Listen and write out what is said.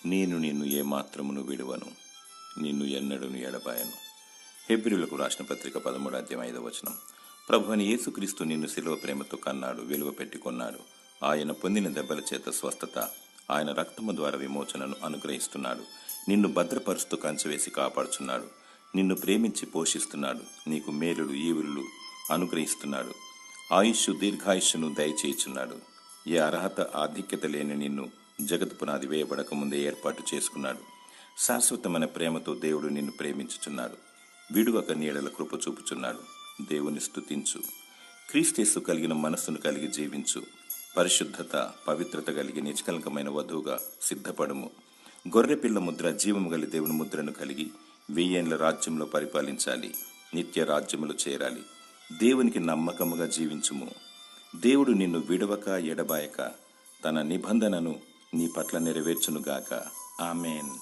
నేను నిన్ను ఏమాత్రమును విడువను, నిన్ను ఎన్నడూను ఎడబాయను. హెబ్రీయులకు రాసిన పత్రిక 13:5. ప్రభువైన యేసుక్రీస్తు నిన్ను శిలువ ప్రేమతో కన్నాడు, విలువ పెట్టి కొన్నాడు. ఆయన పొందిన దెబ్బల చేత స్వస్థత, ఆయన రక్తము ద్వారా విమోచనను అనుగ్రహిస్తున్నాడు. నిన్ను భద్రపరుస్తూ కంచెవేసి కాపాడుచున్నాడు. నిన్ను ప్రేమించి పోషిస్తున్నాడు. నీకు మేలులు ఈవులు అనుగ్రహిస్తున్నాడు. ఆయుష్షు దీర్ఘాయుష్ను దయచేయుచున్నాడు. ఏ అర్హత ఆధిక్యత లేని నిన్ను జగత్ పునాది వేయబడక ముందే ఏర్పాటు చేసుకున్నాడు. శాశ్వతమైన ప్రేమతో దేవుడు నిన్ను ప్రేమించుచున్నాడు. విడువక నీడల కృప చూపుచున్నాడు. దేవుని స్తుతించు. క్రీస్తేసు కలిగిన మనస్సును కలిగి జీవించు. పరిశుద్ధత పవిత్రత కలిగి నిష్కలంకమైన వధువుగా సిద్ధపడము. గొర్రెపిల్ల ముద్ర జీవము గల దేవుని ముద్రను కలిగి 1000 ఏళ్ల రాజ్యంలో పరిపాలించాలి. నిత్య రాజ్యములు చేరాలి. దేవునికి నమ్మకముగా జీవించుము. దేవుడు నిన్ను విడవక ఎడబాయక తన నిబంధనను నీ పట్ల నెరవేర్చునుగాక. ఆమేన్.